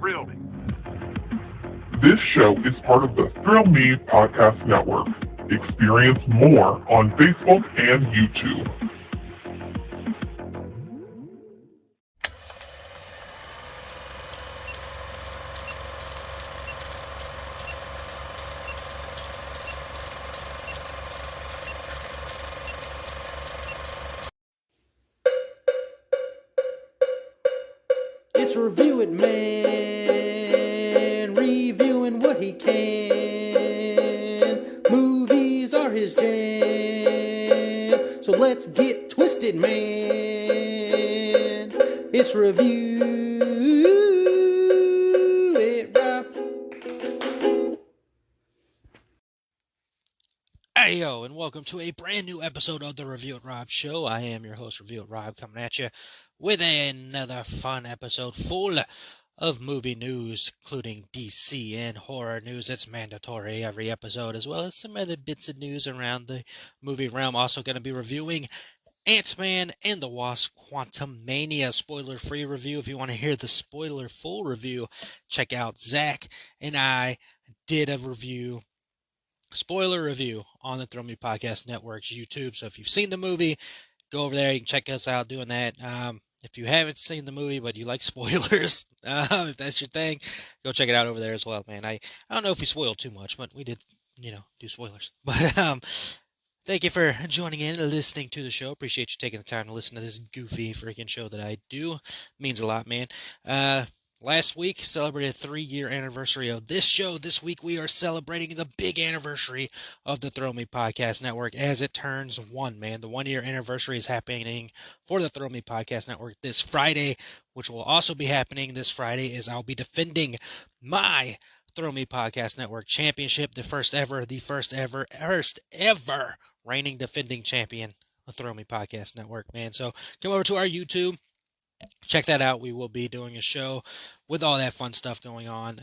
thrill me. This show is part of the Thrill Me Podcast Network. Experience more on Facebook and YouTube. It's Review It Man, reviewing what he can. Movies are his jam, so let's get twisted, man. It's Review It Rob. Hey yo, and welcome to a brand new episode of the Review It Rob Show. I am your host, Review It Rob, coming at you with another fun episode full of movie news, including DC and horror news. It's mandatory every episode, as well as some other bits of news around the movie realm. Also going to be reviewing Ant-Man and the Wasp Quantumania spoiler-free review. If you want to hear the spoiler-full review, check out Zach and I did a spoiler review on the Throw Me Podcast Network's YouTube. So if you've seen the movie, go over there. You can check us out doing that. If you haven't seen the movie, but you like spoilers, if that's your thing, go check it out over there as well, man. I don't know if we spoiled too much, but we did, do spoilers. But thank you for joining in and listening to the show. Appreciate you taking the time to listen to this goofy freaking show that I do. It means a lot, man. Last week celebrated a 3-year anniversary of this show. This week we are celebrating the big anniversary of the Throw Me Podcast Network as it turns 1, man. The 1-year anniversary is happening for the Throw Me Podcast Network this Friday, which will also be happening this Friday as I'll be defending my Throw Me Podcast Network championship, the first ever reigning defending champion of Throw Me Podcast Network, man. So come over to our YouTube. Check that out. We will be doing a show with all that fun stuff going on.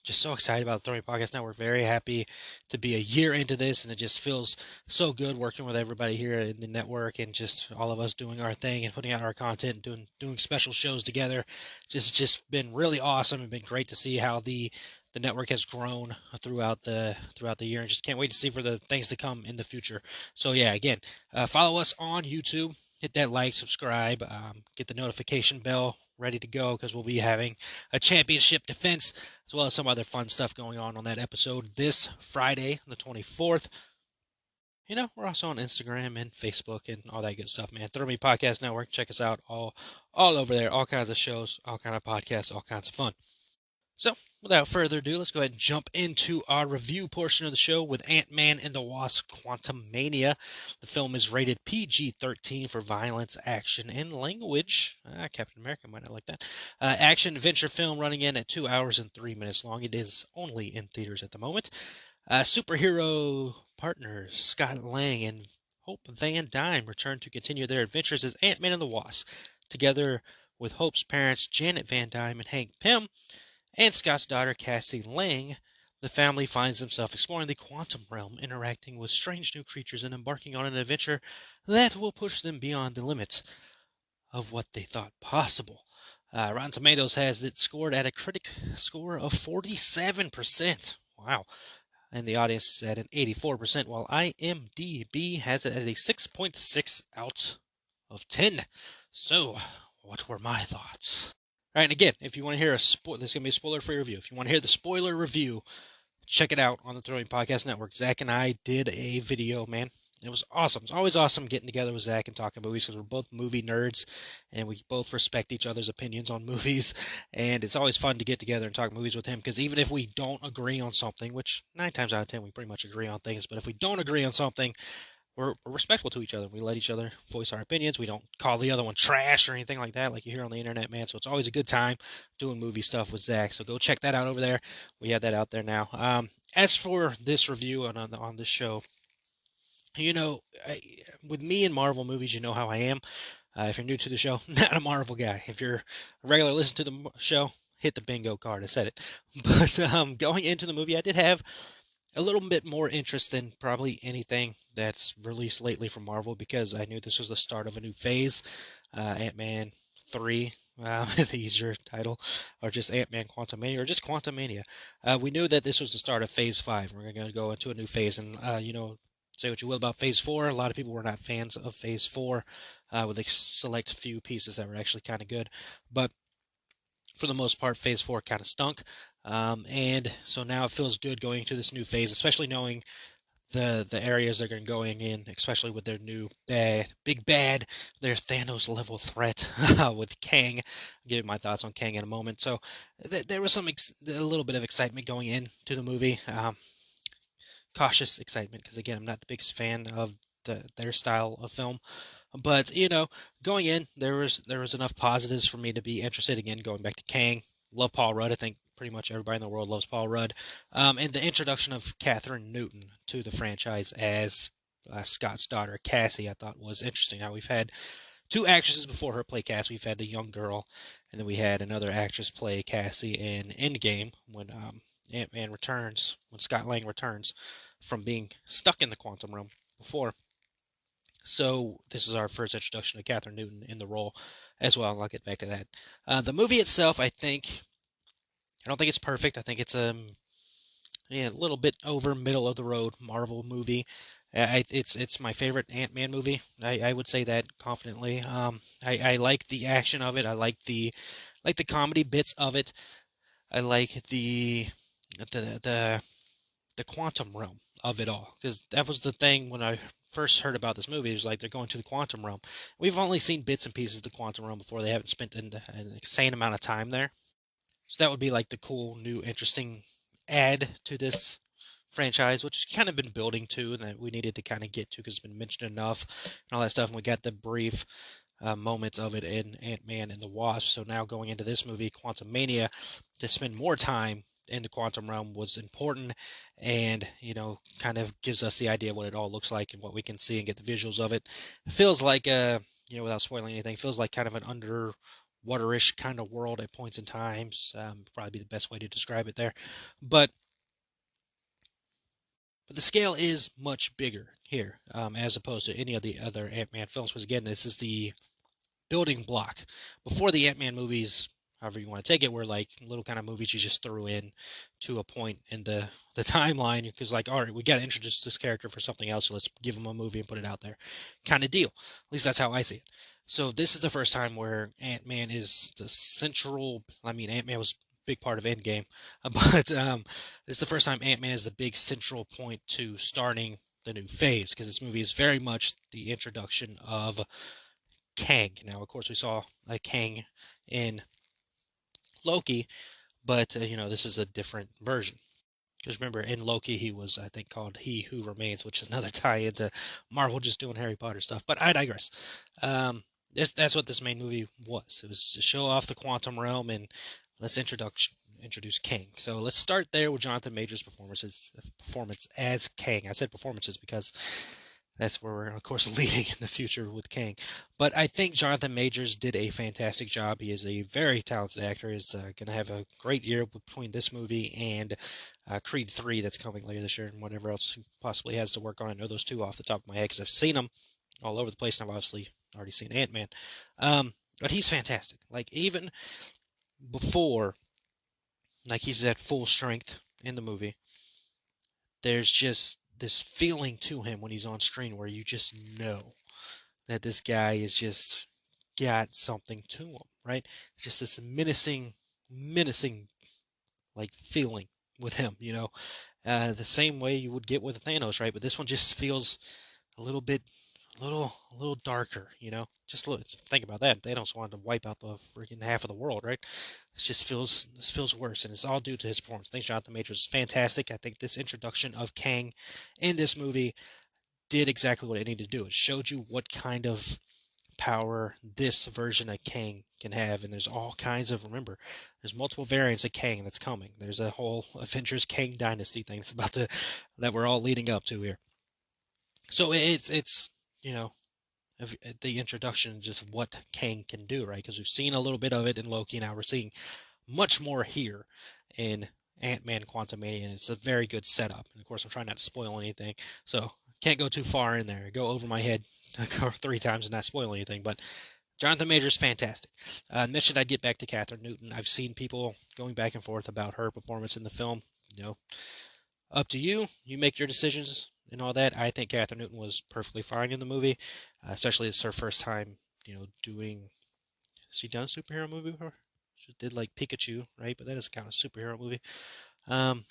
Just so excited about the Throw Me Podcast Network. Very happy to be a year into this, and it just feels so good working with everybody here in the network and just all of us doing our thing and putting out our content and doing special shows together. Just been really awesome and been great to see how the network has grown throughout the year, and just can't wait to see for the things to come in the future. So yeah, again, follow us on YouTube. Hit that like, subscribe, get the notification bell ready to go because we'll be having a championship defense as well as some other fun stuff going on that episode this Friday, the 24th. We're also on Instagram and Facebook and all that good stuff, man. Throw Me Podcast Network. Check us out all over there. All kinds of shows, all kinds of podcasts, all kinds of fun. So, without further ado, let's go ahead and jump into our review portion of the show with Ant-Man and the Wasp Quantumania. The film is rated PG-13 for violence, action, and language. Captain America might not like that. Action-adventure film running in at 2 hours and 3 minutes long. It is only in theaters at the moment. Superhero partners Scott Lang and Hope Van Dyne return to continue their adventures as Ant-Man and the Wasp, together with Hope's parents Janet Van Dyne and Hank Pym, and Scott's daughter, Cassie Lang. The family finds themselves exploring the quantum realm, interacting with strange new creatures, and embarking on an adventure that will push them beyond the limits of what they thought possible. Rotten Tomatoes has it scored at a critic score of 47%. Wow. And the audience is at an 84%, while IMDb has it at a 6.6 out of 10. So, what were my thoughts? All right, and again, if you want to hear this is going to be a spoiler-free review. If you want to hear the spoiler review, check it out on the Throw Me Podcast Network. Zach and I did a video, man. It was awesome. It's always awesome getting together with Zach and talking movies because we're both movie nerds and we both respect each other's opinions on movies. And it's always fun to get together and talk movies with him because even if we don't agree on something, which 9 times out of 10 we pretty much agree on things, but if we don't agree on something, we're respectful to each other. We let each other voice our opinions. We don't call the other one trash or anything like that, like you hear on the internet, man. So it's always a good time doing movie stuff with Zach. So go check that out over there. We have that out there now. As for this review on this show, with me and Marvel movies, you know how I am. If you're new to the show, not a Marvel guy. If you're a regular listener to the show, hit the bingo card. I said it. But going into the movie, I did have a little bit more interest than probably anything that's released lately from Marvel because I knew this was the start of a new phase. Ant-Man 3 the easier title, or just Ant-Man Quantumania, or just Quantumania. We knew that this was the start of Phase 5. We're going to go into a new phase, and, say what you will about Phase 4. A lot of people were not fans of Phase 4, with a select few pieces that were actually kind of good. But for the most part, Phase 4 kind of stunk. And so now it feels good going into this new phase, especially knowing the areas they're going in, especially with their new big bad, their Thanos level threat with Kang. I'll give you my thoughts on Kang in a moment. So there was a little bit of excitement going into the movie, cautious excitement because again, I'm not the biggest fan of their style of film. But going in, there was enough positives for me to be interested again. Going back to Kang, love Paul Rudd. I think pretty much everybody in the world loves Paul Rudd. And the introduction of Catherine Newton to the franchise as Scott's daughter Cassie, I thought was interesting. Now we've had two actresses before her play Cassie. We've had the young girl, and then we had another actress play Cassie in Endgame when Ant-Man returns, when Scott Lang returns from being stuck in the quantum realm before. So this is our first introduction to Catherine Newton in the role as well. I'll get back to that. The movie itself, I don't think it's perfect. I think it's a little bit over middle of the road Marvel movie. It's my favorite Ant-Man movie. I would say that confidently. I like the action of it. I like the comedy bits of it. I like the the the quantum realm of it all, because that was the thing when I first heard about this movie. It was like they're going to the quantum realm. We've only seen bits and pieces of the quantum realm before. They haven't spent an insane amount of time there. So that would be like the cool, new, interesting add to this franchise, which has kind of been building to, and that we needed to kind of get to because it's been mentioned enough and all that stuff. And we got the brief moments of it in Ant-Man and the Wasp. So now going into this movie, Quantumania, to spend more time in the quantum realm was important, and kind of gives us the idea of what it all looks like and what we can see and get the visuals of it. It feels like without spoiling anything, feels like kind of an underwaterish kind of world at points in times. Probably be the best way to describe it there, but the scale is much bigger here, as opposed to any of the other Ant-Man films. Because again, this is the building block. Before the Ant-Man movies, however you want to take it, were like little kind of movies you just threw in to a point in the timeline, because like, all right, we got to introduce this character for something else, so let's give him a movie and put it out there, kind of deal. At least that's how I see it. So this is the first time where Ant-Man is the central. I mean, Ant-Man was a big part of Endgame, but this is the first time Ant-Man is the big central point to starting the new phase, because this movie is very much the introduction of Kang. Now, of course, we saw a Kang in Loki, but this is a different version. Because remember, in Loki, he was, I think, called He Who Remains, which is another tie into Marvel just doing Harry Potter stuff. But I digress. That's what this main movie was. It was to show off the quantum realm and let's introduce Kang. So let's start there with Jonathan Majors' performance as Kang. I said performances because that's where we're, of course, leading in the future with Kang. But I think Jonathan Majors did a fantastic job. He is a very talented actor. He's going to have a great year between this movie and Creed 3 that's coming later this year, and whatever else he possibly has to work on. I know those two off the top of my head because I've seen them all over the place, and I've obviously already seen Ant-Man. But he's fantastic. Like, even before, like, he's at full strength in the movie, there's just this feeling to him when he's on screen where you just know that this guy is just got something to him, right? Just this menacing like feeling with him, the same way you would get with Thanos, right? But this one just feels a little bit, a little darker, Just think about that. Thanos wanted to wipe out the freaking half of the world, right? This feels worse, and it's all due to his performance. I think Jonathan Majors is fantastic. I think this introduction of Kang in this movie did exactly what it needed to do. It showed you what kind of power this version of Kang can have, and there's all kinds of, remember, there's multiple variants of Kang that's coming. There's a whole Avengers Kang Dynasty thing that we're all leading up to here. So it's the introduction, just what Kang can do, right? Because we've seen a little bit of it in Loki. Now we're seeing much more here in Ant-Man Quantumania, and it's a very good setup. And of course, I'm trying not to spoil anything, so can't go too far in there. Go over my head 3 times and not spoil anything, but Jonathan Majors, fantastic. Mentioned I'd get back to Catherine Newton. I've seen people going back and forth about her performance in the film. You know, up to you. You make your decisions and all that. I think Catherine Newton was perfectly fine in the movie, especially it's her first time, doing. Has she done a superhero movie before? She did like Pikachu, right? But that doesn't count as a superhero movie. Um,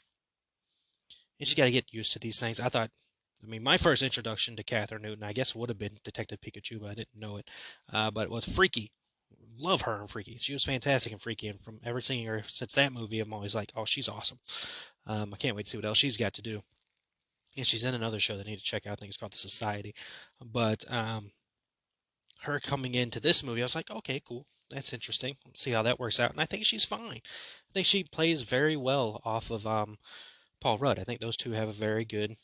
and she's got to get used to these things. I mean, my first introduction to Catherine Newton, I guess, would have been Detective Pikachu, but I didn't know it. But it was Freaky. Love her in Freaky. She was fantastic in Freaky, and from ever seeing her since that movie, I'm always like, oh, she's awesome. I can't wait to see what else she's got to do. And she's in another show that I need to check out. I think it's called The Society. But her coming into this movie, I was like, okay, cool. That's interesting. Let's see how that works out. And I think she's fine. I think she plays very well off of Paul Rudd. I think those two have a very good,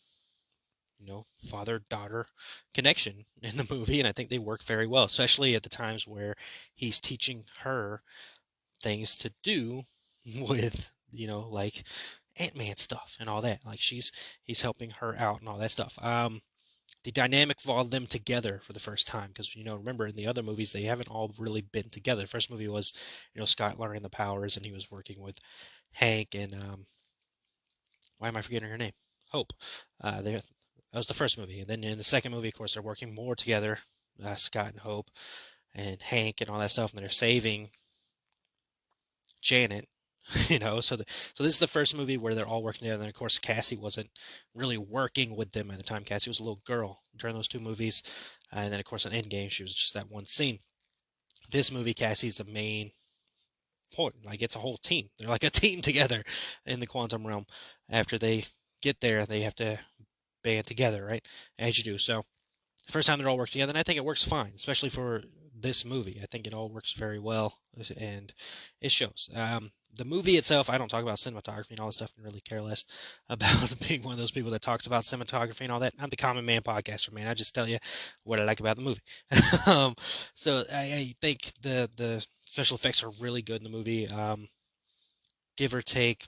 father-daughter connection in the movie, and I think they work very well, especially at the times where he's teaching her things to do with, like Ant-Man stuff and all that. Like he's helping her out and all that stuff. The dynamic of all of them together for the first time, because remember in the other movies they haven't all really been together. The first movie was, Scott learning the powers, and he was working with Hank and why am I forgetting her name? Hope. That was the first movie, and then in the second movie, of course, they're working more together. Scott and Hope and Hank and all that stuff, and they're saving Janet. So this is the first movie where they're all working together. And of course, Cassie wasn't really working with them at the time. Cassie was a little girl during those two movies, and then of course on Endgame, she was just that one scene. This movie, Cassie's the main point. Like it's a whole team. They're like a team together in the quantum realm. After they get there, they have to band together, right? As you do. So the first time they're all working together, and I think it works fine, especially for this movie. I think it all works very well, and it shows. The movie itself, I don't talk about cinematography and all this stuff, and really care less about being one of those people that talks about cinematography and all that. I'm the common man podcaster, man. I just tell you what I like about the movie. um, so I think the special effects are really good in the movie. Give or take,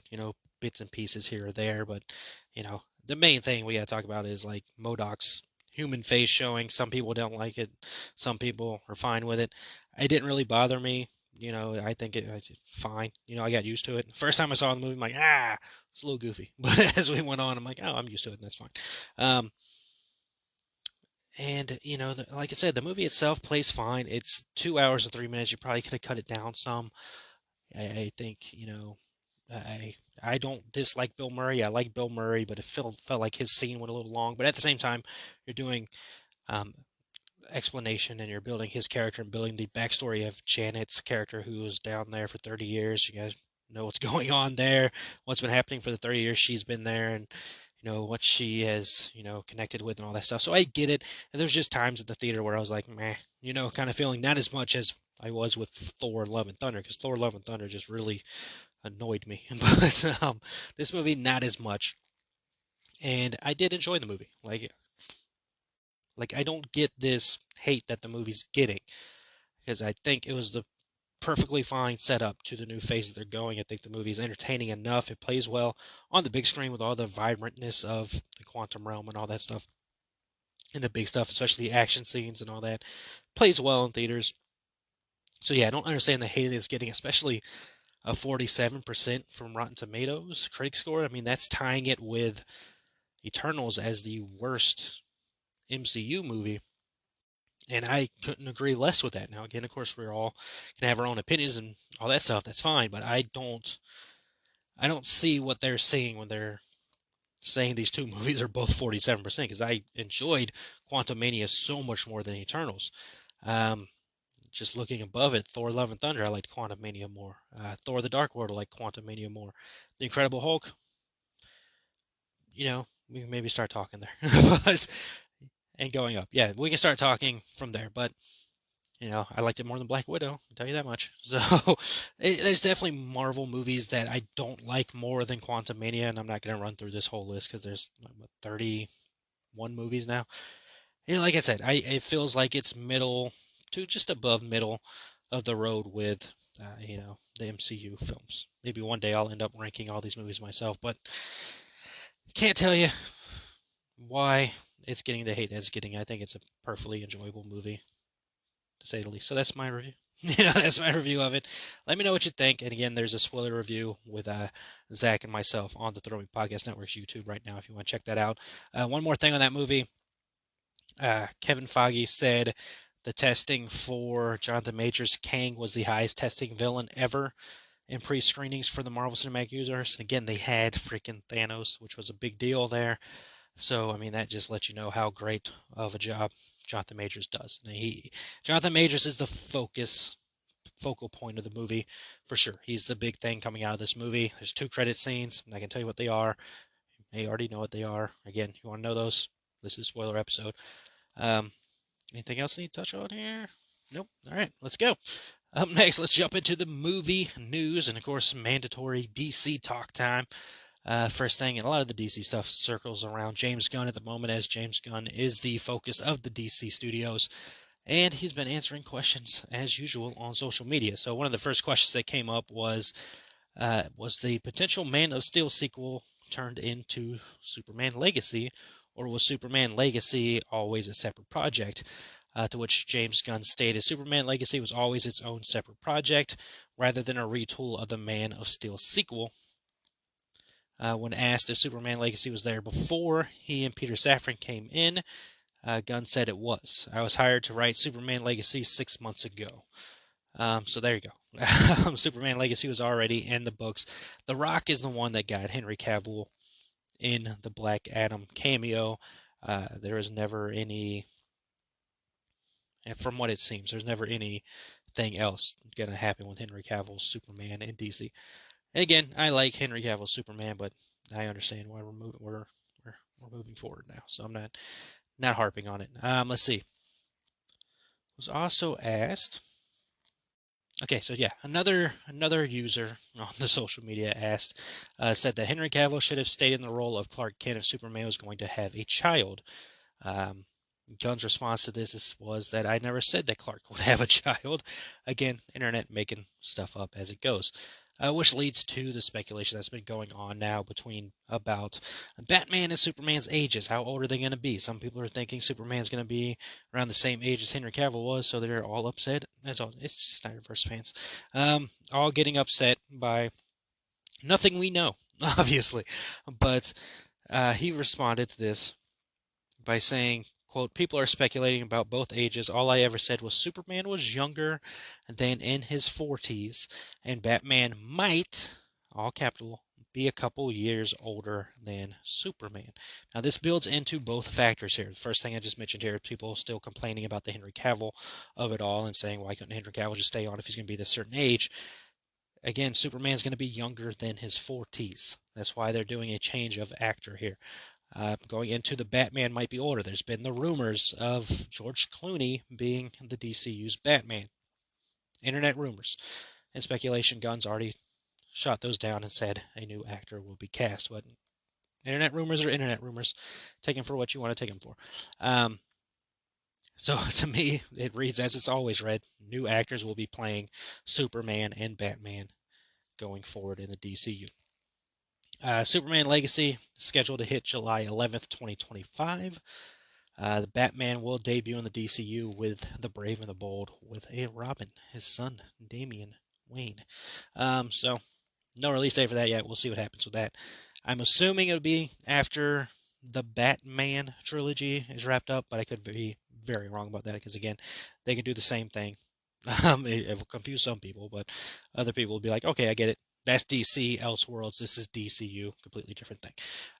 bits and pieces here or there, but the main thing we gotta talk about is like MODOK's human face showing. Some people don't like it, some people are fine with it. It didn't really bother me. I think it's fine. I got used to it. First time I saw the movie, I'm like, it's a little goofy. But as we went on, I'm like, oh, I'm used to it, and that's fine. Um, and like I said, the movie itself plays fine. It's 2 hours and 3 minutes. You probably could have cut it down some. I think I don't dislike Bill Murray. I like Bill Murray, but it felt like his scene went a little long. But at the same time, you're doing um, explanation, and you're building his character and building the backstory of Janet's character, who was down there for 30 years. You guys know what's going on there, what's been happening for the 30 years she's been there, and what she has connected with and all that stuff. So I get it. And there's just times at the theater where I was like, meh, kind of feeling not as much as I was with Thor: Love and Thunder, because Thor: Love and Thunder just really annoyed me. But this movie, not as much. And I did enjoy the movie. Like I don't get this hate that the movie's getting, because I think it was the perfectly fine setup to the new phase that they're going. I think the movie is entertaining enough. It plays well on the big screen with all the vibrantness of the quantum realm and all that stuff. And the big stuff, especially the action scenes and all that, plays well in theaters. So yeah, I don't understand the hate it's getting, especially a 47% from Rotten Tomatoes critic score. I mean, that's tying it with Eternals as the worst MCU movie. And I couldn't agree less with that. Now, again, of course, we're all gonna have our own opinions and all that stuff. That's fine, but I don't see what they're seeing when they're saying these two movies are both 47%. Because I enjoyed Quantumania so much more than Eternals. Um, just looking above it, Thor: Love and Thunder, I liked Quantumania more. Thor: The Dark World, I liked Quantumania more. The Incredible Hulk, we can maybe start talking there. but and going up. Yeah, we can start talking from there. But I liked it more than Black Widow. I'll tell you that much. So there's definitely Marvel movies that I don't like more than Quantumania, and I'm not going to run through this whole list because there's 31 movies now. Like I said, it feels like it's middle to just above middle of the road with the MCU films. Maybe one day I'll end up ranking all these movies myself, but can't tell you why it's getting the hate that it's getting. I think it's a perfectly enjoyable movie to say the least. So that's my review. That's my review of it. Let me know what you think. And again, there's a spoiler review with Zach and myself on the Throw Me Podcast Network's YouTube right now if you want to check that out. One more thing on that movie. Kevin Feige said the testing for Jonathan Majors Kang was the highest testing villain ever in pre-screenings for the Marvel Cinematic Universe. And again, they had freaking Thanos, which was a big deal there. So, I mean, that just lets you know how great of a job Jonathan Majors does. Jonathan Majors is the focal point of the movie for sure. He's the big thing coming out of this movie. There's 2 credit scenes, and I can tell you what they are. You may already know what they are. Again, you want to know those? This is a spoiler episode. Anything else I need to touch on here? Nope. All right, let's go. Up next, let's jump into the movie news, and of course, mandatory DC talk time. First thing, and a lot of the DC stuff circles around James Gunn at the moment, as James Gunn is the focus of the DC studios, and he's been answering questions as usual on social media. So one of the first questions that came up was the potential Man of Steel sequel turned into Superman Legacy, or was Superman Legacy always a separate project? To which James Gunn stated Superman Legacy was always its own separate project, rather than a retool of the Man of Steel sequel. When asked if Superman Legacy was there before he and Peter Safran came in, Gunn said it was. I was hired to write Superman Legacy 6 months ago. So there you go. Superman Legacy was already in the books. The Rock is the one that got Henry Cavill in the Black Adam cameo. There is never any, and from what it seems, there's never anything else going to happen with Henry Cavill's Superman in DC. And again, I like Henry Cavill's Superman, but I understand why we're moving forward now. So I'm not harping on it. Let's see. Was also asked. Okay, so yeah, another user on the social media said that Henry Cavill should have stayed in the role of Clark Kent if Superman was going to have a child. Gunn's response to this was that I never said that Clark would have a child. Again, internet making stuff up as it goes. Which leads to the speculation that's been going on now about Batman and Superman's ages. How old are they going to be? Some people are thinking Superman's going to be around the same age as Henry Cavill was, so they're all upset. That's all. It's Snyderverse fans, all getting upset by nothing we know, obviously. But he responded to this by saying, quote, people are speculating about both ages. All I ever said was Superman was younger than in his 40s, and Batman might, all capital, be a couple years older than Superman. Now, this builds into both factors here. The first thing I just mentioned here, people still complaining about the Henry Cavill of it all and saying, why couldn't Henry Cavill just stay on if he's going to be this certain age? Again, Superman's going to be younger than his 40s. That's why they're doing a change of actor here. Going into the Batman might be older. There's been the rumors of George Clooney being the DCU's Batman. Internet rumors and speculation. Gunn's already shot those down and said a new actor will be cast. But internet rumors are internet rumors. Take them for what you want to take them for. So to me, it reads as it's always read. New actors will be playing Superman and Batman going forward in the DCU. Superman Legacy scheduled to hit July 11th, 2025. The Batman will debut in the DCU with the Brave and the Bold with a Robin, his son, Damian Wayne. So no release date for that yet. We'll see what happens with that. I'm assuming it'll be after the Batman trilogy is wrapped up, but I could be very wrong about that because, again, they can do the same thing. It will confuse some people, but other people will be like, okay, I get it. That's DC Elseworlds. This is DCU. Completely different thing.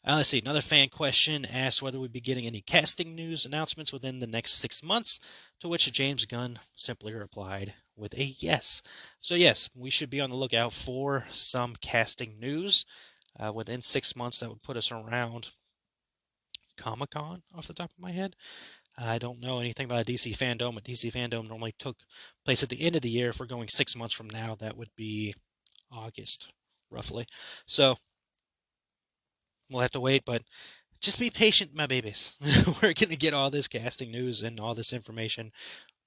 Let's see. Another fan question asked whether we'd be getting any casting news announcements within the next 6 months, to which James Gunn simply replied with a yes. So yes, we should be on the lookout for some casting news within 6 months. That would put us around Comic-Con off the top of my head. I don't know anything about a DC fandom, but DC fandom normally took place at the end of the year. If we're going 6 months from now, that would be August, roughly. So we'll have to wait, but just be patient, my babies. We're going to get all this casting news and all this information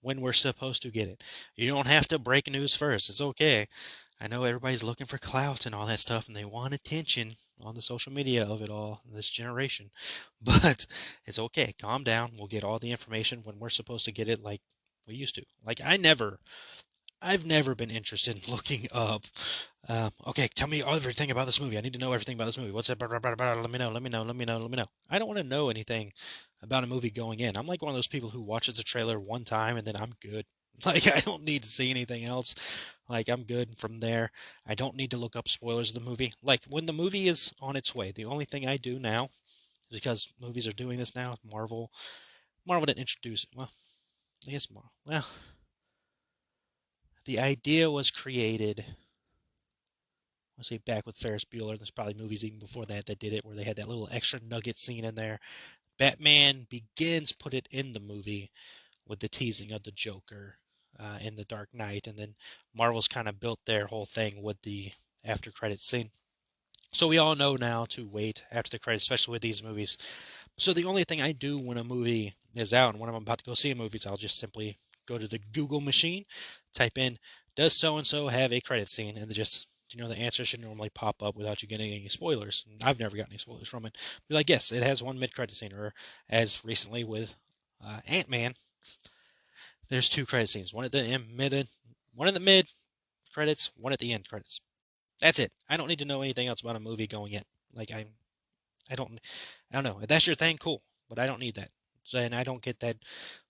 when we're supposed to get it. You don't have to break news first. It's okay. I know everybody's looking for clout and all that stuff, and they want attention on the social media of it all this generation. But it's okay. Calm down. We'll get all the information when we're supposed to get it, like we used to. Like I've never been interested in looking up. Okay, tell me everything about this movie. I need to know everything about this movie. What's it? Let me know. Let me know. Let me know. Let me know. I don't want to know anything about a movie going in. I'm like one of those people who watches the trailer one time and then I'm good. Like I don't need to see anything else. Like I'm good from there. I don't need to look up spoilers of the movie. Like when the movie is on its way, the only thing I do now, because movies are doing this now, Marvel didn't introduce it. Well, I guess Marvel. Well, the idea was created. I say back with Ferris Bueller. There's probably movies even before that that did it, where they had that little extra nugget scene in there. Batman Begins put it in the movie with the teasing of the Joker in the Dark Knight, and then Marvel's kind of built their whole thing with the after credit scene. So we all know now to wait after the credits, especially with these movies. So the only thing I do when a movie is out and when I'm about to go see a movie is I'll just simply go to the Google machine, type in, does so and so have a credit scene? And just, the answer should normally pop up without you getting any spoilers. I've never gotten any spoilers from it. Be like, yes, it has one mid credit scene. Or as recently with Ant-Man, there's two credit scenes. One at the mid credits, one at the end credits. That's it. I don't need to know anything else about a movie going in. Like I don't know. If that's your thing, cool. But I don't need that. So, and I don't get that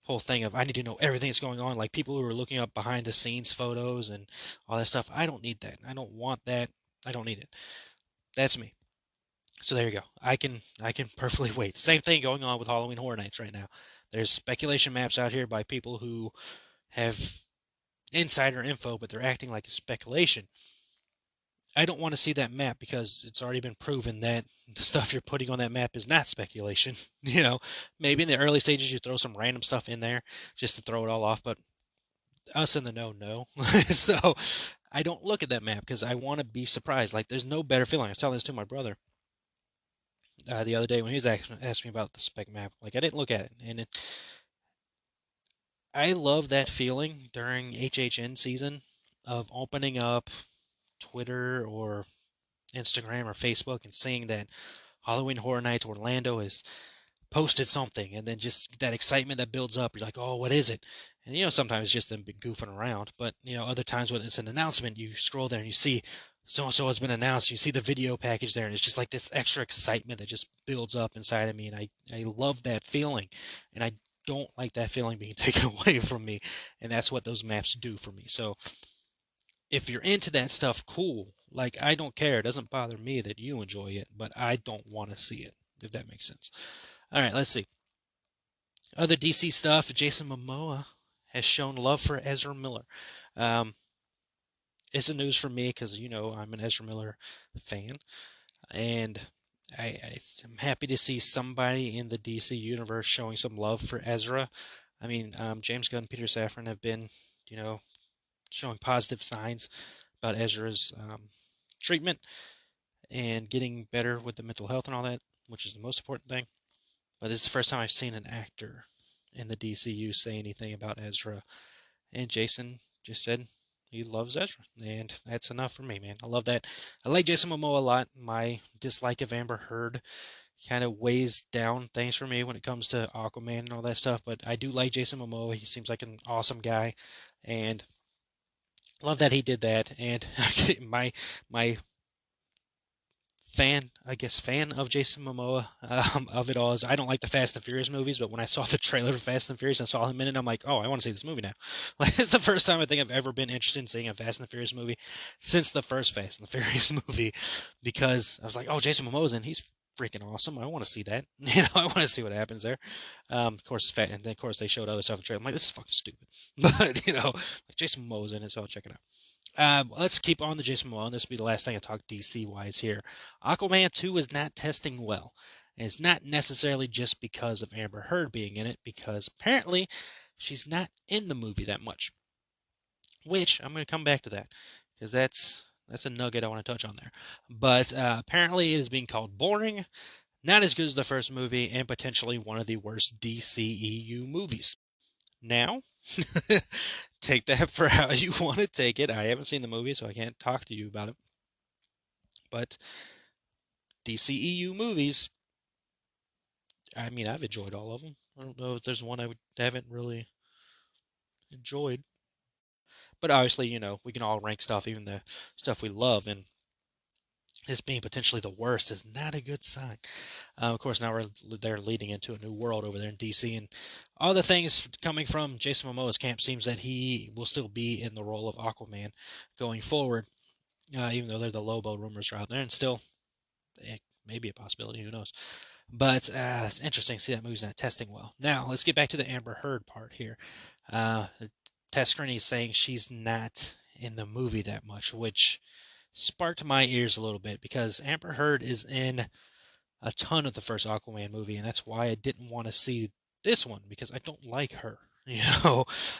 whole thing of I need to know everything that's going on. Like people who are looking up behind the scenes photos and all that stuff. I don't need that. I don't want that. I don't need it. That's me. So there you go. I can perfectly wait. Same thing going on with Halloween Horror Nights right now. There's speculation maps out here by people who have insider info, but they're acting like a speculation. I don't want to see that map because it's already been proven that the stuff you're putting on that map is not speculation. Maybe in the early stages you throw some random stuff in there just to throw it all off, but us in the know. So I don't look at that map because I want to be surprised. Like there's no better feeling. I was telling this to my brother the other day when he was asking me about the spec map. Like I didn't look at it, and I love that feeling during HHN season of opening up Twitter or Instagram or Facebook and seeing that Halloween Horror Nights Orlando has posted something, and then just that excitement that builds up. You're like, oh, what is it? And sometimes it's just them goofing around, but other times when it's an announcement, you scroll there and you see so and so has been announced. You see the video package there, and it's just like this extra excitement that just builds up inside of me, and I love that feeling, and I don't like that feeling being taken away from me, and that's what those maps do for me. So if you're into that stuff, cool. Like, I don't care. It doesn't bother me that you enjoy it, but I don't want to see it, if that makes sense. All right, let's see. Other DC stuff, Jason Momoa has shown love for Ezra Miller. Um, it's a news for me because, I'm an Ezra Miller fan, and I'm happy to see somebody in the DC universe showing some love for Ezra. I mean, James Gunn and Peter Safran have been, you know, showing positive signs about Ezra's treatment and getting better with the mental health and all that, which is the most important thing. But this is the first time I've seen an actor in the DCU say anything about Ezra. And Jason just said he loves Ezra, and that's enough for me, man. I love that. I like Jason Momoa a lot. My dislike of Amber Heard kind of weighs down things for me when it comes to Aquaman and all that stuff. But I do like Jason Momoa. He seems like an awesome guy, and love that he did that. And my fan of Jason Momoa of it all is I don't like the Fast and Furious movies, but when I saw the trailer for Fast and Furious and saw him in it, I'm like, oh, I want to see this movie now. Like it's the first time I think I've ever been interested in seeing a Fast and the Furious movie since the first Fast and the Furious movie, because I was like, oh, Jason Momoa's in, he's freaking awesome. I want to see that. I want to see what happens there. Of course, and then of course they showed other stuff in the trailer. I'm like, this is fucking stupid, but like Jason Momoa's in it, so I'll check it out. Let's keep on the Jason Momoa. This will be the last thing I talk DC wise here. Aquaman 2 is not testing well. And it's not necessarily just because of Amber Heard being in it, because apparently she's not in the movie that much. Which I'm going to come back to that because that's a nugget I want to touch on there. But apparently it is being called boring, not as good as the first movie, and potentially one of the worst DCEU movies. Now, take that for how you want to take it. I haven't seen the movie, so I can't talk to you about it. But DCEU movies, I mean, I've enjoyed all of them. I don't know if there's one I haven't really enjoyed. But obviously, we can all rank stuff, even the stuff we love, and this being potentially the worst is not a good sign. Of course, now they're leading into a new world over there in DC, and all the things coming from Jason Momoa's camp seems that he will still be in the role of Aquaman going forward, even though the Lobo rumors are out there, and still it may be a possibility. Who knows? But it's interesting to see that movie's not testing well. Now let's get back to the Amber Heard part here. Tess Screening is saying she's not in the movie that much, which sparked my ears a little bit because Amber Heard is in a ton of the first Aquaman movie, and that's why I didn't want to see this one because I don't like her.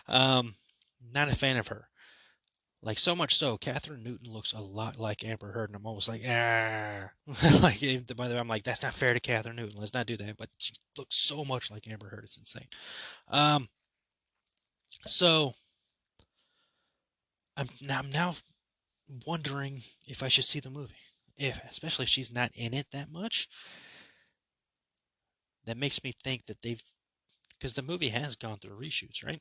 Um, not a fan of her. Like so much so, Catherine Newton looks a lot like Amber Heard, and I'm almost like, like I'm like, that's not fair to Catherine Newton. Let's not do that. But she looks so much like Amber Heard, it's insane. Um, so I'm now wondering if I should see the movie, especially if she's not in it that much. That makes me think that because the movie has gone through reshoots, right?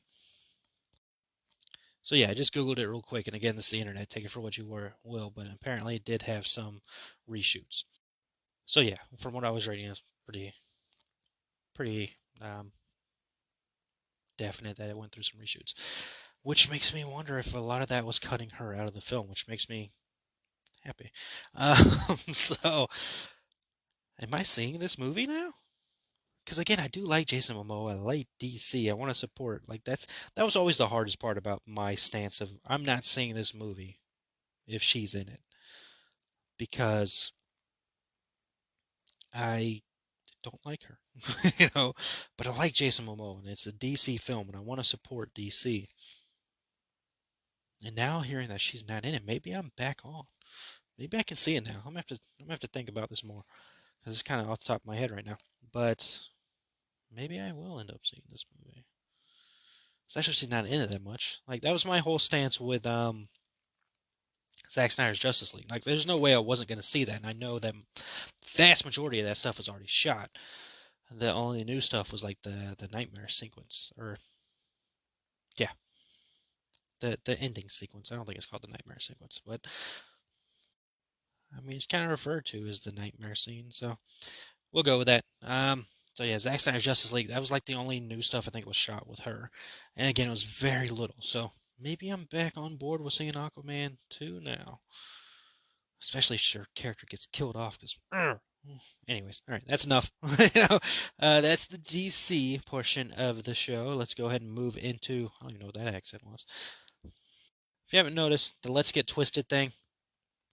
So yeah, I just googled it real quick, and again, this is the internet. Take it for what you will, but apparently it did have some reshoots. So yeah, from what I was reading, it's pretty definite that it went through some reshoots, which makes me wonder if a lot of that was cutting her out of the film, which makes me happy. So, am I seeing this movie now? Because again, I do like Jason Momoa. I like DC. I want to support. Like that was always the hardest part about my stance of I'm not seeing this movie if she's in it because I don't like her, But I like Jason Momoa, and it's a DC film, and I want to support DC. And now hearing that she's not in it, maybe I'm back on. Maybe I can see it now. I'm gonna have to think about this more because it's kind of off the top of my head right now. But maybe I will end up seeing this movie. Especially if she's not in it that much. Like that was my whole stance with Zack Snyder's Justice League. Like there's no way I wasn't gonna see that, and I know that vast majority of that stuff was already shot. The only new stuff was like the nightmare sequence, or yeah, the ending sequence. I don't think it's called the nightmare sequence, but I mean it's kind of referred to as the nightmare scene, so we'll go with that. So yeah, Zack Snyder's Justice League. That was like the only new stuff I think was shot with her, and again, it was very little. So maybe I'm back on board with seeing Aquaman 2 now, especially if her character gets killed off. Because, anyways, all right, that's enough. That's the DC portion of the show. Let's go ahead and move into. I don't even know what that accent was. If you haven't noticed, the Let's Get Twisted thing.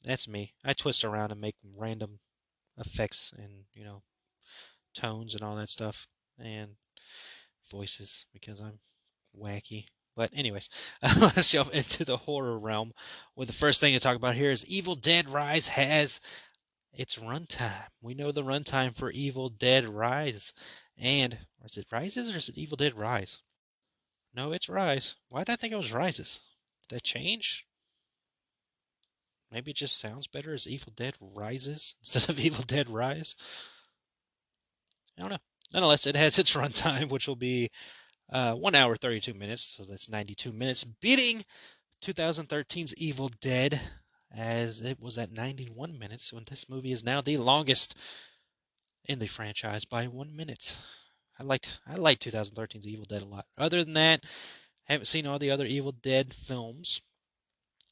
That's me. I twist around and make random effects and tones and all that stuff and voices because I'm wacky. But anyways, let's jump into the horror realm. Well, the first thing to talk about here is Evil Dead Rise has its runtime. We know the runtime for Evil Dead Rise, and is it Rises or is it Evil Dead Rise? No, it's Rise. Why did I think it was Rises? Did that change? Maybe it just sounds better as Evil Dead Rises instead of Evil Dead Rise. I don't know. Nonetheless, it has its runtime, which will be 1 hour 32 minutes, so that's 92 minutes, beating 2013's Evil Dead, as it was at 91 minutes. When this movie is now the longest in the franchise by 1 minute. I liked 2013's Evil Dead a lot. Other than that, I haven't seen all the other Evil Dead films.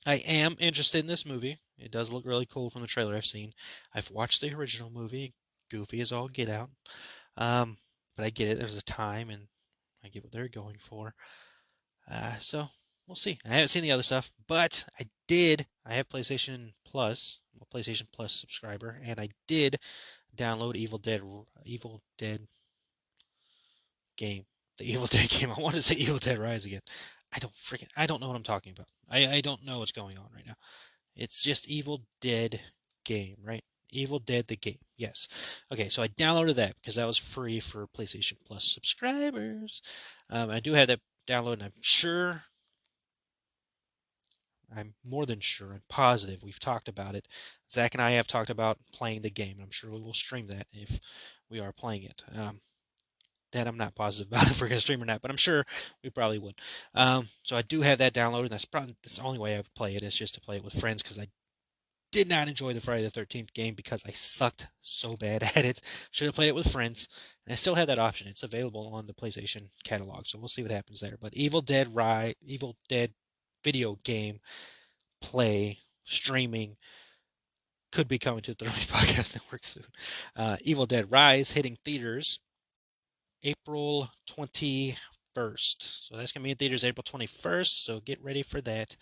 I am interested in this movie. It does look really cool from the trailer I've seen. I've watched the original movie, goofy as all get out. But I get it. There's a time, and I get what they're going for. So we'll see. I haven't seen the other stuff, but I did. I have PlayStation Plus. I'm a PlayStation Plus subscriber, and I did download Evil Dead game. The Evil Dead game. I want to say Evil Dead Rise again. I don't know what I'm talking about. I don't know what's going on right now. It's just Evil Dead game, right? Evil Dead the game. Yes. Okay, so I downloaded that because that was free for PlayStation Plus subscribers. I do have that download, and I'm more than sure and positive we've talked about it. Zach and I have talked about playing the game, and I'm sure we will stream that if we are playing it. that I'm not positive about if we're going to stream or not, but I'm sure we probably would. So I do have that downloaded, and that's probably the only way I would play it is just to play it with friends because I did not enjoy the Friday the 13th game because I sucked so bad at it. Should have played it with friends. And I still have that option. It's available on the PlayStation catalog, so we'll see what happens there. But Evil Dead video game play streaming could be coming to the Podcast Network soon. Evil Dead Rise hitting theaters April 21st. So that's going to be in theaters April 21st. So get ready for that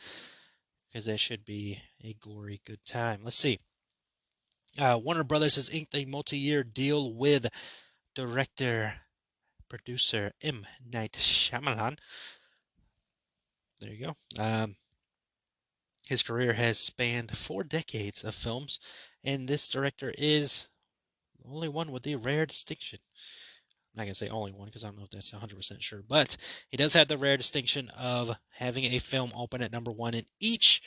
because that should be a gory good time. Let's see. Warner Brothers has inked a multi-year deal with producer M. Night Shyamalan. There you go. His career has spanned 4 decades of films, and this director is the only one with the rare distinction. I'm not going to say only one because I don't know if that's 100% sure, but he does have the rare distinction of having a film open at number 1 in each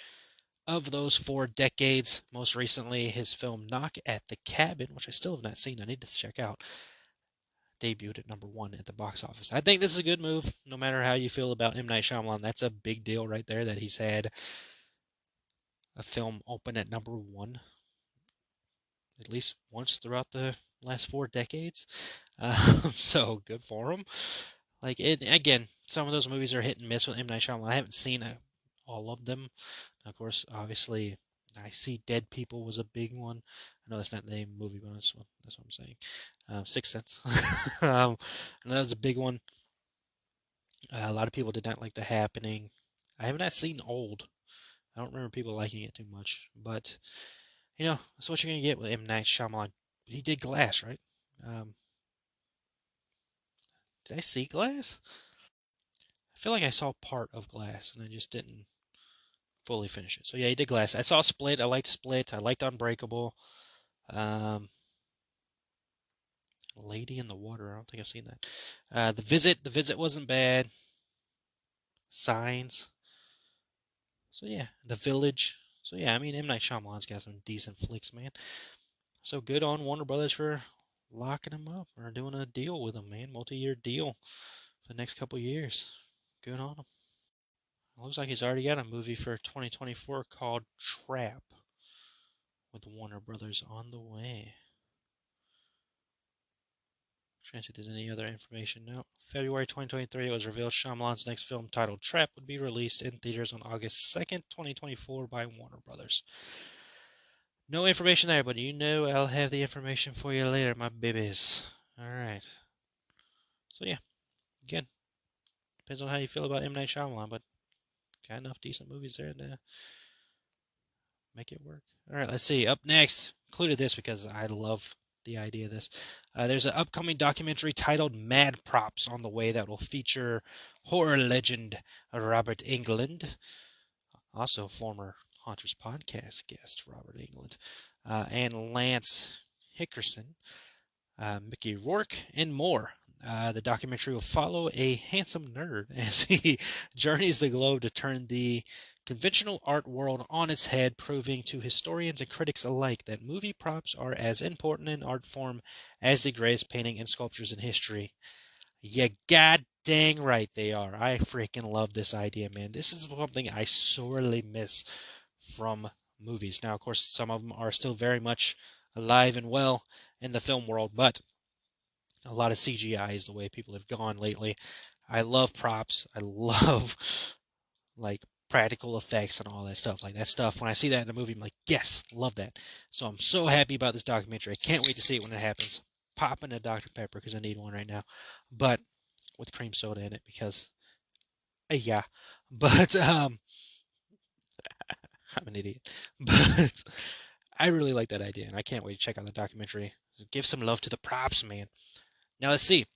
of those 4 decades. Most recently, his film Knock at the Cabin, which I still have not seen, I need to check out, debuted at number 1 at the box office. I think this is a good move, no matter how you feel about M. Night Shyamalan. That's a big deal right there that he's had a film open at number 1 at least once throughout the last 4 decades. So good for him. Like it again, some of those movies are hit and miss with M. Night Shyamalan. I haven't seen all of them. Of course, obviously, I See Dead People was a big one. I know that's not the name of the movie, but that's what I'm saying. Sixth Sense. And that was a big one. A lot of people did not like The Happening. I have not seen Old. I don't remember people liking it too much, but that's what you're gonna get with M. Night Shyamalan. He did Glass, right? Did I see Glass? I feel like I saw part of Glass, and I just didn't fully finish it. So yeah, he did Glass. I saw Split. I liked Split. I liked Unbreakable. Lady in the Water. I don't think I've seen that. The Visit. The Visit wasn't bad. Signs. So yeah, The Village. So yeah, I mean M. Night Shyamalan's got some decent flicks, man. So good on Warner Brothers for locking him up or doing a deal with him, man. Multi-year deal for the next couple years. Good on him. Looks like he's already got a movie for 2024 called Trap with Warner Brothers on the way. Trying to see if there's any other information. No. February 2023, it was revealed Shyamalan's next film titled Trap would be released in theaters on August 2nd, 2024 by Warner Brothers. No information there, but I'll have the information for you later, my babies. Alright. So yeah, again, depends on how you feel about M. Night Shyamalan, but got enough decent movies there to make it work. Alright, let's see. Up next, included this because I love the idea of this. There's an upcoming documentary titled Mad Props on the way that will feature horror legend Robert Englund, also former Haunters podcast guest Robert Englund, and Lance Hickerson, Mickey Rourke, and more. The documentary will follow a handsome nerd as he journeys the globe to turn the conventional art world on its head, proving to historians and critics alike that movie props are as important an art form as the greatest painting and sculptures in history. Yeah, god dang right they are. I freaking love this idea, man. This is something I sorely miss from movies. Now, of course, some of them are still very much alive and well in the film world, but a lot of CGI is the way people have gone lately. I love props. I love like practical effects and all that stuff. Like that stuff, when I see that in a movie, I'm like, yes, love that. So I'm so happy about this documentary. I can't wait to see it when it happens. Popping a Dr. Pepper because I need one right now, but with cream soda in it because, yeah. But I'm an idiot. But I really like that idea, and I can't wait to check out the documentary. Give some love to the props, man. Now let's see.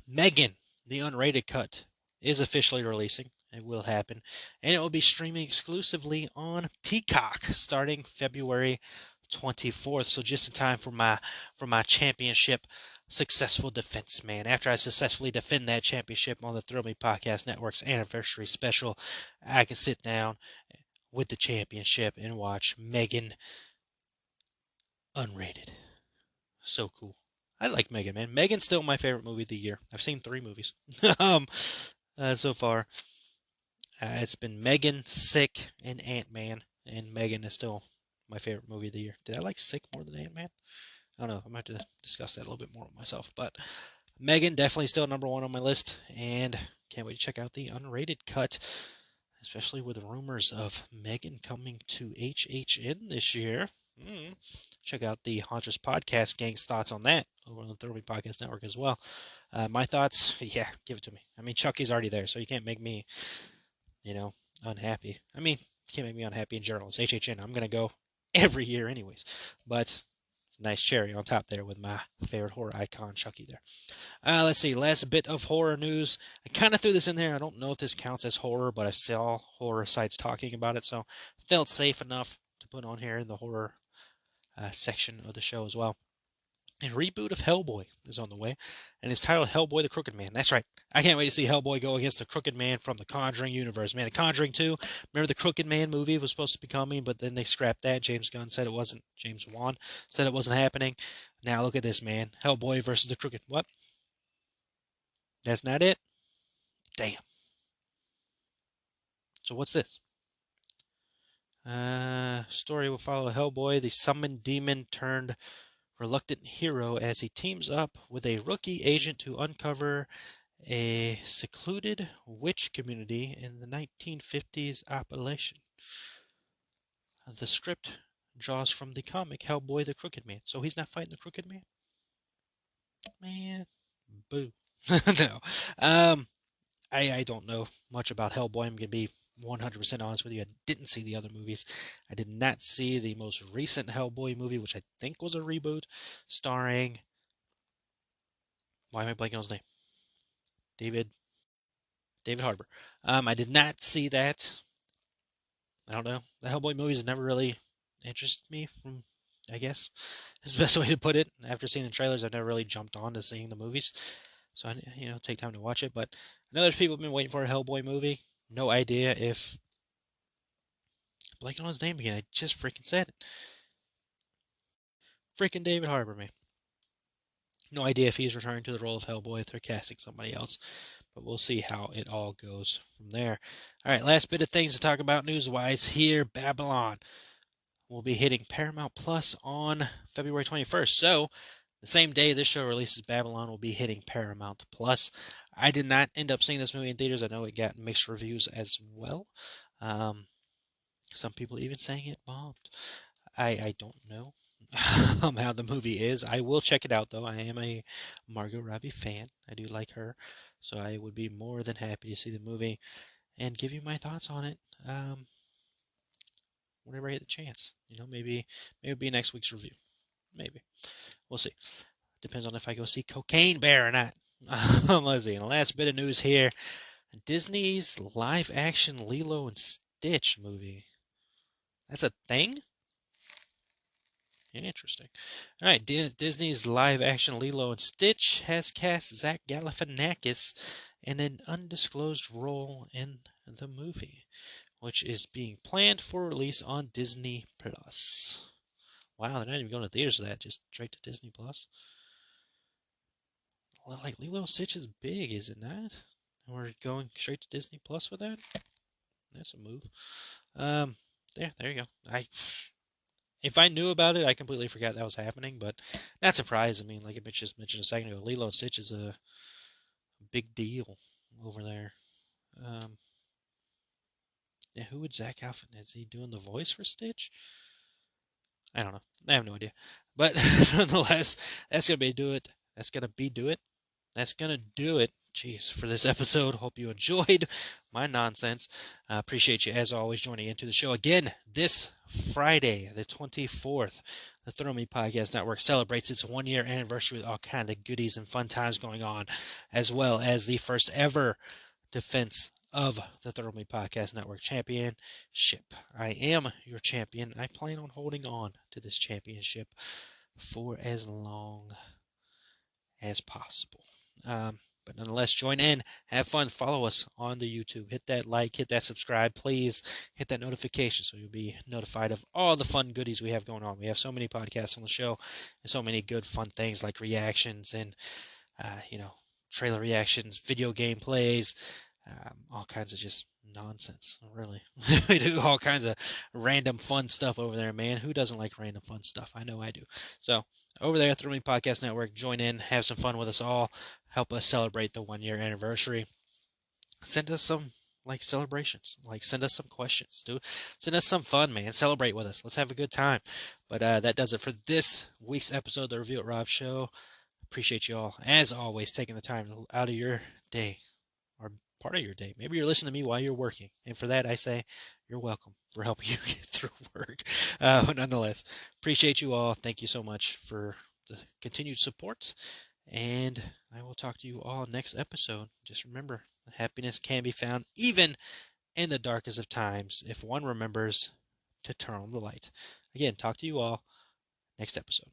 Megan, the unrated cut, is officially releasing. It will happen, and it will be streaming exclusively on Peacock starting February 24th. So just in time for my championship successful defense, man. After I successfully defend that championship on the Thrill Me Podcast Network's anniversary special, I can sit down with the championship and watch Megan unrated. So cool. I like Megan, man. Megan's still my favorite movie of the year. I've seen 3 movies so far. It's been Megan, Sick, and Ant-Man, and Megan is still my favorite movie of the year. Did I like Sick more than Ant-Man? I don't know. I'm going to have to discuss that a little bit more with myself. But Megan definitely still number 1 on my list, and can't wait to check out the unrated cut, especially with rumors of Megan coming to HHN this year. Check out the Hauntress Podcast Gang's thoughts on that over on the Third Week Podcast Network as well. My thoughts, yeah, give it to me. I mean, Chucky's already there, so you can't make me, unhappy. I mean, you can't make me unhappy in general. It's HHN. I'm going to go every year anyways. But nice cherry on top there with my favorite horror icon, Chucky there. Let's see. Last bit of horror news. I kind of threw this in there. I don't know if this counts as horror, but I saw horror sites talking about it, so felt safe enough to put on here in the horror section of the show as well. A reboot of Hellboy is on the way, and it's titled Hellboy the Crooked Man. That's right. I can't wait to see Hellboy go against the Crooked Man from the Conjuring universe. Man, the Conjuring 2, remember the Crooked Man movie was supposed to be coming, but then they scrapped that. James Gunn said it wasn't. James Wan said it wasn't happening. Now look at this, man. Hellboy versus the Crooked. What? That's not it? Damn. So what's this? Story will follow Hellboy, the summoned demon turned reluctant hero, as he teams up with a rookie agent to uncover a secluded witch community in the 1950s Appalachian. The script draws from the comic Hellboy the Crooked Man. So he's not fighting the Crooked Man? Man, boo. No. I don't know much about Hellboy. I'm going to be 100% honest with you. I didn't see the other movies. I did not see the most recent Hellboy movie, which I think was a reboot, starring. Why am I blanking on his name? David Harbour. I did not see that. I don't know. The Hellboy movies never really interested me. I guess is the best way to put it. After seeing the trailers, I've never really jumped on to seeing the movies, so I take time to watch it. But I know there's people have been waiting for a Hellboy movie. No idea if blanking on his name again. I just freaking said it. Freaking David Harbour, man. No idea if he's returning to the role of Hellboy, if they're casting somebody else. But we'll see how it all goes from there. All right, last bit of things to talk about news-wise here. Babylon will be hitting Paramount Plus on February 21st. So, the same day this show releases, Babylon will be hitting Paramount Plus. I did not end up seeing this movie in theaters. I know it got mixed reviews as well. Some people even saying it bombed. I don't know how the movie is. I will check it out, though. I am a Margot Robbie fan. I do like her. So I would be more than happy to see the movie and give you my thoughts on it whenever I get the chance. Maybe it'll be next week's review. Maybe. We'll see. Depends on if I go see Cocaine Bear or not. Let's see. And the last bit of news here. Disney's live-action Lilo and Stitch movie. That's a thing? Interesting. All right, Disney's live-action Lilo and Stitch has cast Zach Galifianakis in an undisclosed role in the movie, which is being planned for release on Disney Plus. Wow, they're not even going to theaters for that, just straight to Disney Plus. Well, like Lilo and Stitch is big, is it not? And we're going straight to Disney Plus with that? That's a move. Yeah, there you go. If I knew about it, I completely forgot that was happening, but not surprised. I mean, like I just mentioned a second ago, Lilo and Stitch is a big deal over there. Yeah, who would Zach Galifianakis? Is he doing the voice for Stitch? I don't know. I have no idea. But nonetheless, that's gonna do it. That's gonna do it. Jeez, for this episode. Hope you enjoyed my nonsense. Appreciate you, as always, joining into the show again this Friday, the 24th. The Throw Me Podcast Network celebrates its 1-year anniversary with all kind of goodies and fun times going on, as well as the first ever defense of the Throw Me Podcast Network championship. I am your champion. I plan on holding on to this championship for as long as possible. But nonetheless, join in, have fun, follow us on the YouTube. Hit that like, hit that subscribe, please. Hit that notification so you'll be notified of all the fun goodies we have going on. We have so many podcasts on the show and so many good fun things like reactions and trailer reactions, video game plays, all kinds of just nonsense, really. We do all kinds of random fun stuff over there, man. Who doesn't like random fun stuff? I know I do. So, over there at the Thrill Me Podcast Network, join in, have some fun with us all, help us celebrate the 1 year anniversary. Send us some celebrations, send us some questions, send us some fun, man. Celebrate with us. Let's have a good time. But that does it for this week's episode of the Review It Rob Show. Appreciate you all, as always, taking the time out of your day, or part of your day. Maybe you're listening to me while you're working. And for that, I say you're welcome for helping you get through work. But nonetheless, appreciate you all. Thank you so much for the continued support. And I will talk to you all next episode. Just remember, happiness can be found even in the darkest of times if one remembers to turn on the light. Again, talk to you all next episode.